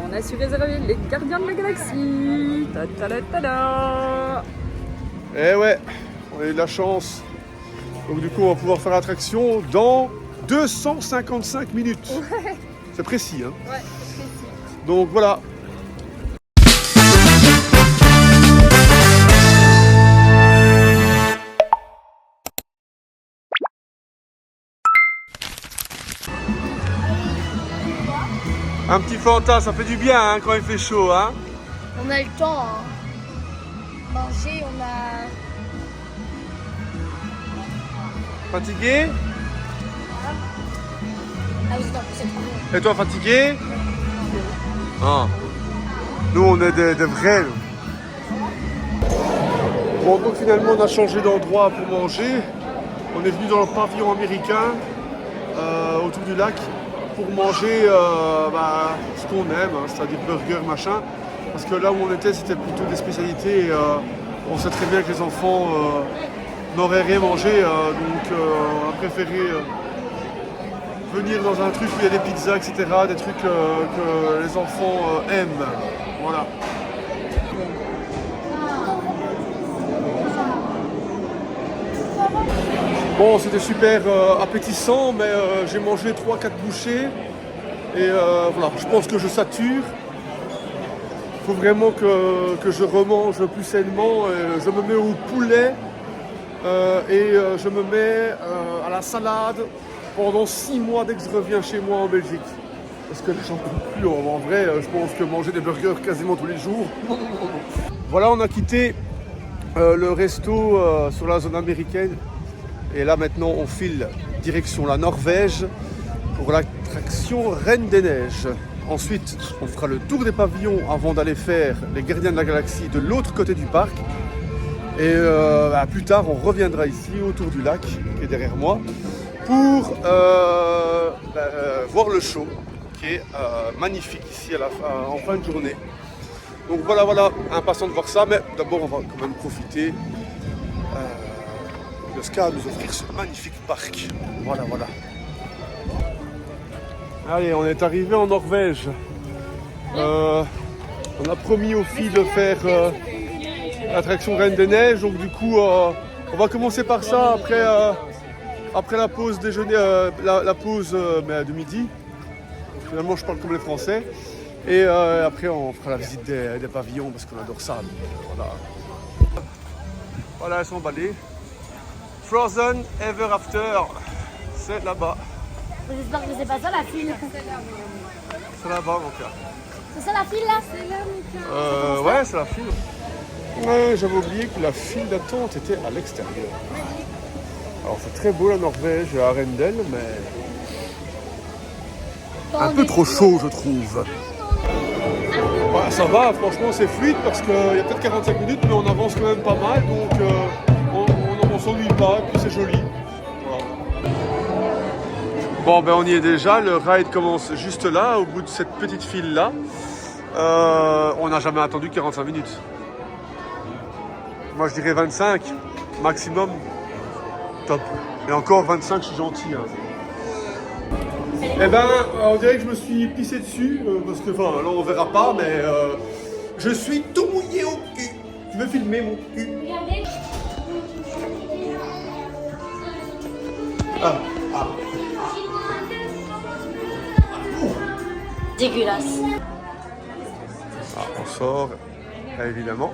on a su réserver les Gardiens de la Galaxie. Ta-ta-la-ta-la. Eh ouais, on a eu de la chance. Donc du coup, on va pouvoir faire l'attraction dans 255 minutes. Ouais. C'est précis, hein. Ouais, c'est précis. Donc voilà. Un petit Fanta, ça fait du bien hein, quand il fait chaud. Hein. On a le temps. Hein. Manger, on a... Fatigué? Ah oui, non, c'est trop bien. Et toi fatigué? Ah. Nous on est des vrais. Bon donc finalement on a changé d'endroit pour manger. On est venu dans le pavillon américain autour du lac pour manger ce qu'on aime, hein, c'est-à-dire burger, machin. Parce que là où on était c'était plutôt des spécialités et on sait très bien que les enfants n'auraient rien mangé, donc on a préféré venir dans un truc où il y a des pizzas, etc., des trucs que les enfants aiment. Voilà. Bon, c'était super appétissant, mais j'ai mangé 3-4 bouchées et voilà, je pense que je sature. Il faut vraiment que je remange plus sainement. Je me mets au poulet et je me mets à la salade pendant 6 mois dès que je reviens chez moi en Belgique. Parce que j'en peux plus, en vrai, je pense que manger des burgers quasiment tous les jours. Voilà, on a quitté le resto sur la zone américaine. Et là maintenant on file direction la Norvège pour l'attraction Reine des Neiges. Ensuite on fera le tour des pavillons avant d'aller faire les Gardiens de la Galaxie de l'autre côté du parc. Et plus tard on reviendra ici autour du lac qui est derrière moi pour voir le show qui est magnifique ici en fin de journée. Donc voilà, impatient de voir ça, mais d'abord on va quand même profiter de ce qu'a à nous offrir ce magnifique parc. Voilà. Allez, on est arrivé en Norvège. On a promis aux filles de faire l'attraction Reine des Neiges, donc du coup on va commencer par ça après la pause déjeuner, la pause de midi. Finalement je parle comme les Français. Et après on fera la visite des pavillons parce qu'on adore ça. Donc, voilà, elles sont emballées. Frozen Ever After, c'est là-bas. J'espère que c'est pas ça la file. C'est là-bas mon cœur. C'est ça la file là? C'est là mon cœur. Ouais, c'est la file. Ouais, j'avais oublié que la file d'attente était à l'extérieur. Alors c'est très beau la Norvège à Arendelle, mais un peu trop chaud je trouve. Ouais, ça va, franchement c'est fluide parce qu'il y a peut-être 45 minutes mais on avance quand même pas mal, donc on s'ennuie pas, et puis c'est joli. Voilà. Bon ben on y est déjà, le ride commence juste là, au bout de cette petite file là. On n'a jamais attendu 45 minutes. Moi je dirais 25 maximum. Top. Et encore 25, je suis gentil. Hein. Eh ben, on dirait que je me suis pissé dessus, parce que, enfin, là on verra pas, mais je suis tout mouillé au cul. Tu veux filmer mon cul? Regardez. Dégueulasse. On sort, évidemment,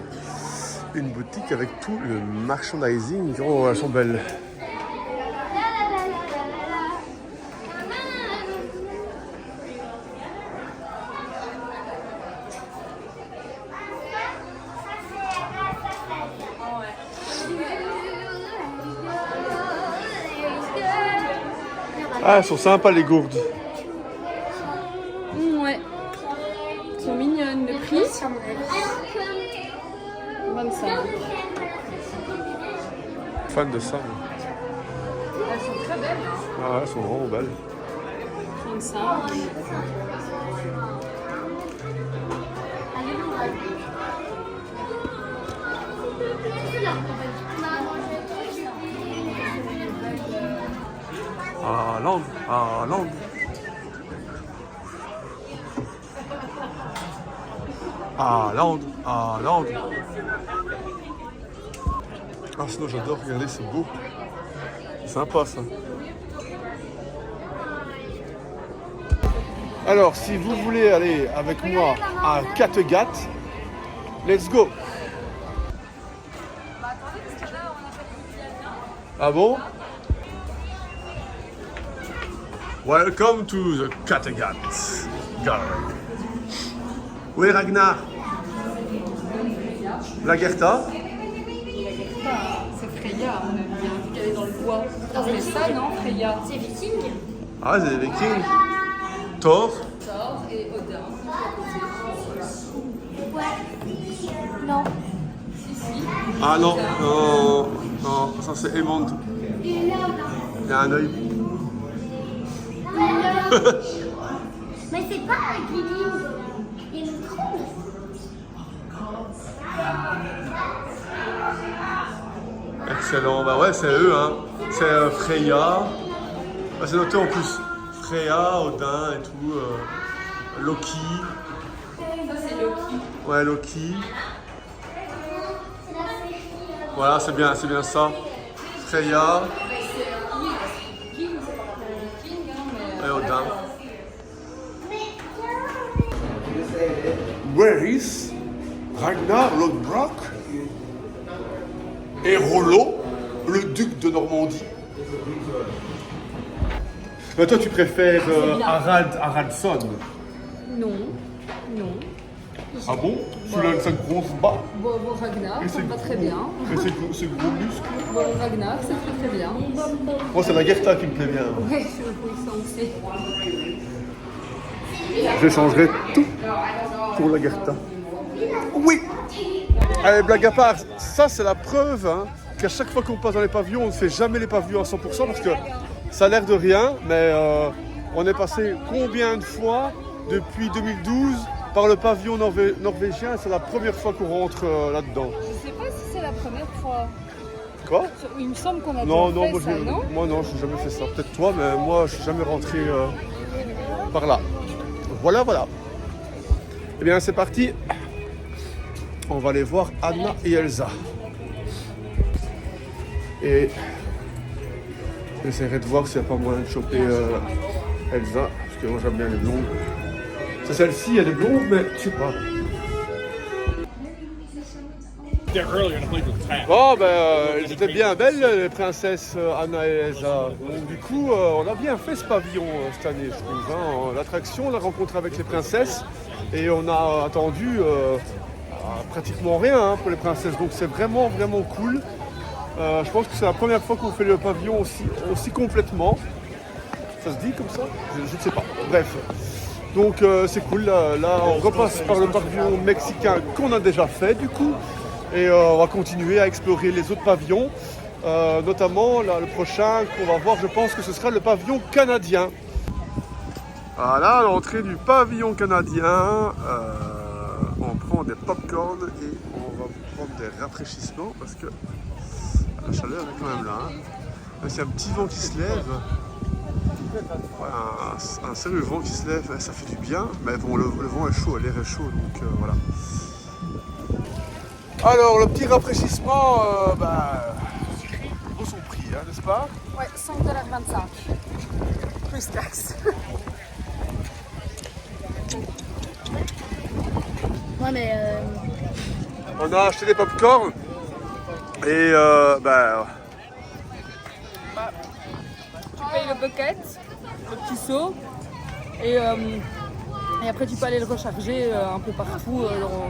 une boutique avec tout le merchandising. Oh, elles sont belles. Ah, elles sont sympas les gourdes. Ouais. Elles sont mignonnes. Le prix 25. Fan de ça. Moi. Elles sont très belles. Ah, elles sont vraiment belles. 25. Ah, langue. Ah, Land. Ah, Land. Ah, sinon j'adore, regardez, c'est beau. C'est sympa ça. Alors, si vous voulez aller avec moi à Kattegat, let's go. Ah bon? Welcome to the Kattegat Gallery. Où est Ragnar? Lagertha? C'est Freya, on aime bien, vu qu'elle est dans le bois. C'est ça, non, Freya? C'est viking. Ah, c'est les Vikings. Thor? Thor et Odin. Ouais. Non. Ah non, non, non, ça c'est Aemond. Il y a un œil. Mais c'est pas un guilin. Il y a une trompe. Excellent, bah ouais, c'est eux, hein. C'est Freya. Bah, c'est noté en plus. Freya, Odin et tout. Loki. Ça, c'est Loki. Ouais, Loki. Voilà, c'est bien ça. Freya et Odin. Where is Ragnar Lodbrok et Rollo, le duc de Normandie? Mais toi, tu préfères Haraldsson? Non, non. Ah bon? Celui-là avec sa grosse barbe Bon, Ragnar, ça me va très bien. et ses gros muscles? Bon, Ragnar, c'est très très bien. Moi, c'est Lagertha qui me plaît bien. Ouais, ça on sait. J'échangerai tout pour Lagertha. Oui! Allez, blague à part, ça c'est la preuve hein, qu'à chaque fois qu'on passe dans les pavillons, on ne fait jamais les pavillons à 100% parce que ça a l'air de rien, mais on est passé combien de fois depuis 2012 par le pavillon norvégien? C'est la première fois qu'on rentre là-dedans. Je sais pas si c'est la première fois. Quoi? Il me semble qu'on a Non, déjà non, fait ça, non? moi non, je n'ai jamais fait ça. Peut-être toi, mais moi je ne suis jamais rentré par là. Voilà. Eh bien, c'est parti. On va aller voir Anna et Elsa. Et j'essaierai de voir s'il n'y a pas moyen de choper Elsa, parce que moi j'aime bien les blondes. C'est celle-ci, elle est blonde, mais je sais pas. Bon, elles étaient bien belles, les princesses Anna et Elsa. Donc, du coup, on a bien fait ce pavillon cette année, je trouve. Hein. L'attraction, la rencontre avec les princesses, et on a attendu pratiquement rien hein, pour les princesses. Donc, c'est vraiment, vraiment cool. Je pense que c'est la première fois qu'on fait le pavillon aussi complètement. Ça se dit comme ça? Je ne sais pas. Bref. Donc, c'est cool. Là, on repasse par le pavillon mexicain qu'on a déjà fait, du coup. Et on va continuer à explorer les autres pavillons, notamment là, le prochain qu'on va voir, je pense que ce sera le pavillon canadien. Voilà, à l'entrée du pavillon canadien, on prend des pop-corn et on va prendre des rafraîchissements parce que la chaleur est quand même là. Hein. Là, il y a un petit vent qui se lève, voilà, un sérieux vent qui se lève, ça fait du bien, mais bon, le vent est chaud, l'air est chaud, donc voilà. Alors, le petit rafraîchissement, vaut son prix, hein, n'est-ce pas? Ouais, 5,25 $. Plus taxe. Ouais, mais On a acheté des pop-corn et Tu payes le bucket, le petit seau, et après tu peux aller le recharger un peu partout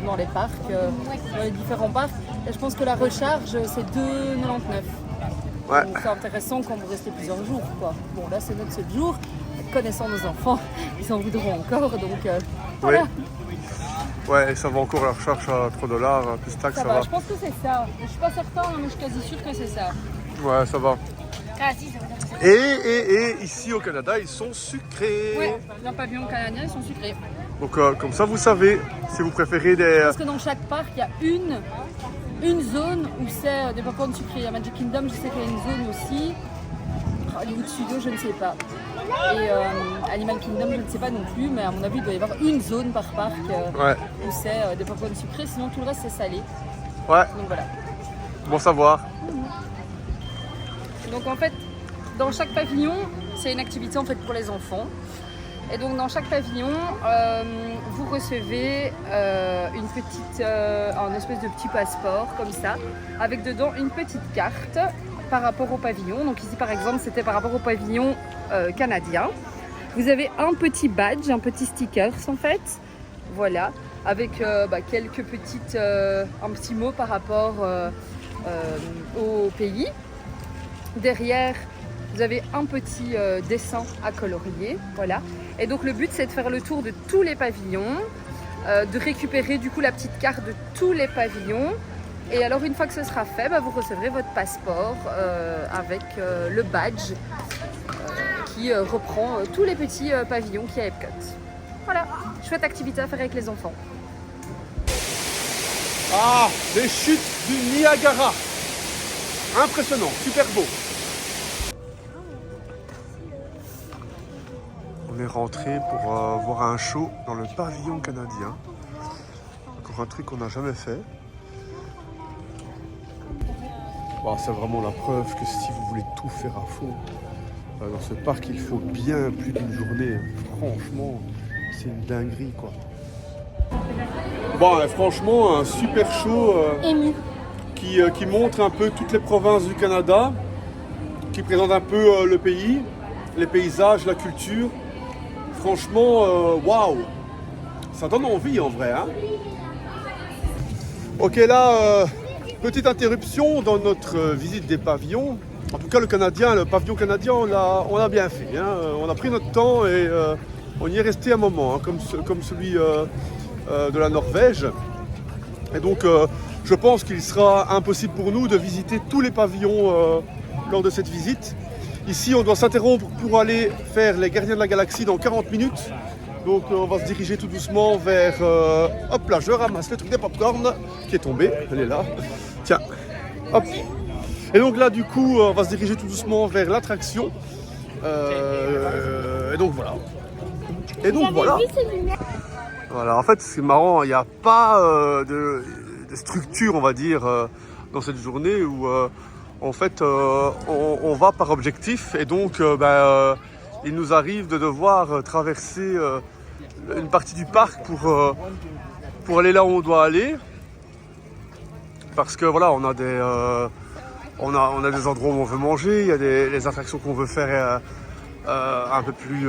dans les parcs, dans les différents parcs. Et je pense que la recharge c'est 2,99 $. ouais. Donc c'est intéressant quand vous restez plusieurs jours, quoi. Bon là c'est notre seul jour. Connaissant nos enfants, ils en voudront encore, donc voilà. Ouais, et ça va encore la recharge à 3 $, plus taxe, ça va. Je pense que c'est ça. Je suis pas certain, mais je suis quasi sûre que c'est ça. Ouais, ça va. ah si, ça va être ça. Et ici au Canada, ils sont sucrés. Ouais, dans le pavillon canadien, ils sont sucrés. Donc comme ça, vous savez, si vous préférez des... Parce que dans chaque parc, il y a une zone où c'est des popcorn sucrés. À Magic Kingdom, je sais qu'il y a une zone aussi. Hollywood Studios, je ne sais pas. Et Animal Kingdom, je ne sais pas non plus, mais à mon avis, il doit y avoir une zone par parc où c'est des popcorn sucrés, sinon tout le reste c'est salé. Ouais. Donc voilà. Bon savoir. Donc en fait, dans chaque pavillon, c'est une activité en fait pour les enfants. Et donc dans chaque pavillon, vous recevez un espèce de petit passeport comme ça, avec dedans une petite carte par rapport au pavillon. Donc ici par exemple, c'était par rapport au pavillon canadien. Vous avez un petit badge, un petit sticker en fait, voilà, avec quelques petites, un petit mot par rapport au pays. Derrière, vous avez un petit dessin à colorier, voilà. Et donc le but c'est de faire le tour de tous les pavillons, de récupérer du coup la petite carte de tous les pavillons. Et alors une fois que ce sera fait, vous recevrez votre passeport avec le badge qui reprend tous les petits pavillons qu'il y a à Epcot. Voilà, chouette activité à faire avec les enfants. Ah, les chutes du Niagara. Impressionnant, super beau. On est rentré pour voir un show dans le pavillon canadien. Encore un truc qu'on n'a jamais fait. Bon, c'est vraiment la preuve que si vous voulez tout faire à fond, dans ce parc, il faut bien plus d'une journée. Franchement, c'est une dinguerie, quoi. Bon, franchement, un super show qui montre un peu toutes les provinces du Canada, qui présente un peu le pays, les paysages, la culture. Franchement, waouh, ça donne envie en vrai. Hein. Ok, là, petite interruption dans notre visite des pavillons. En tout cas, le pavillon canadien, on l'a bien fait. Hein. On a pris notre temps et on y est resté un moment, hein, comme celui de la Norvège. Et donc, je pense qu'il sera impossible pour nous de visiter tous les pavillons lors de cette visite. Ici, on doit s'interrompre pour aller faire les Gardiens de la Galaxie dans 40 minutes. Donc, on va se diriger tout doucement vers... hop là, je ramasse le truc des popcorn qui est tombé. Elle est là. Tiens, hop. Et donc là, du coup, on va se diriger tout doucement vers l'attraction. Et donc, voilà. Voilà, en fait, c'est marrant, il n'y a pas de structure, on va dire, dans cette journée où... En fait, on va par objectif et donc il nous arrive de devoir traverser une partie du parc pour aller là où on doit aller. Parce que voilà, on a des endroits où on veut manger, il y a des attractions qu'on veut faire un peu plus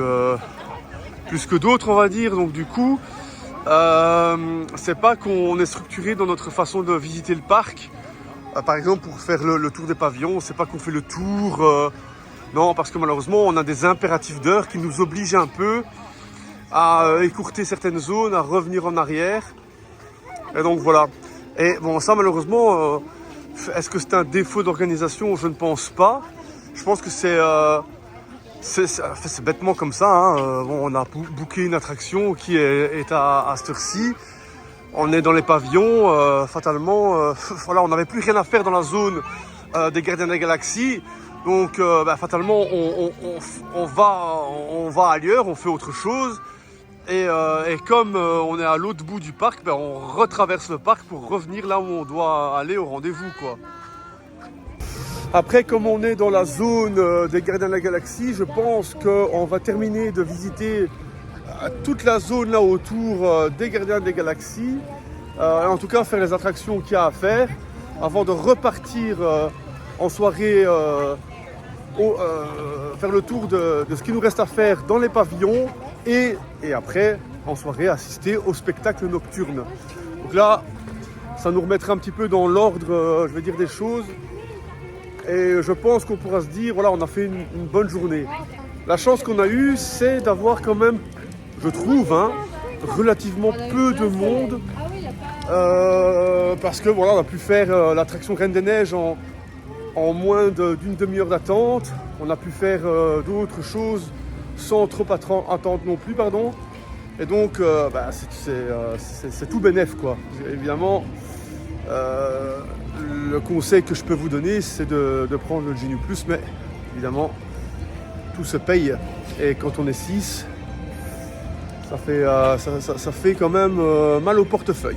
que d'autres, on va dire. Donc du coup, c'est pas qu'on est structuré dans notre façon de visiter le parc. Par exemple, pour faire le tour des pavillons, c'est pas qu'on fait le tour. Non, parce que malheureusement, on a des impératifs d'heure qui nous obligent un peu à écourter certaines zones, à revenir en arrière. Et donc voilà. Et bon, ça malheureusement, est-ce que c'est un défaut d'organisation? Je ne pense pas. Je pense que c'est bêtement comme ça. Hein. Bon, on a booké une attraction qui est à cette heure-ci. On est dans les pavillons, fatalement, voilà, on n'avait plus rien à faire dans la zone des Gardiens de la Galaxie. Donc, fatalement, on va ailleurs, on fait autre chose. Et comme on est à l'autre bout du parc, on retraverse le parc pour revenir là où on doit aller au rendez-vous, quoi. Après, comme on est dans la zone des Gardiens de la Galaxie, je pense qu'on va terminer de visiter toute la zone là autour des Gardiens des Galaxies, en tout cas faire les attractions qu'il y a à faire avant de repartir en soirée faire le tour de ce qu'il nous reste à faire dans les pavillons et après en soirée assister au spectacle nocturne. Donc là ça nous remettra un petit peu dans l'ordre je vais dire des choses et je pense qu'on pourra se dire voilà, on a fait une bonne journée. La chance qu'on a eue, c'est d'avoir quand même, je trouve, relativement peu de monde parce que voilà, on a pu faire l'attraction Reine des Neiges en moins d'une demi-heure d'attente. On a pu faire d'autres choses sans trop attendre non plus, pardon. Et donc, c'est tout bénef, quoi. Évidemment, le conseil que je peux vous donner, c'est de prendre le Genie Plus, mais évidemment, tout se paye. Et quand on est 6, ça fait quand même mal au portefeuille.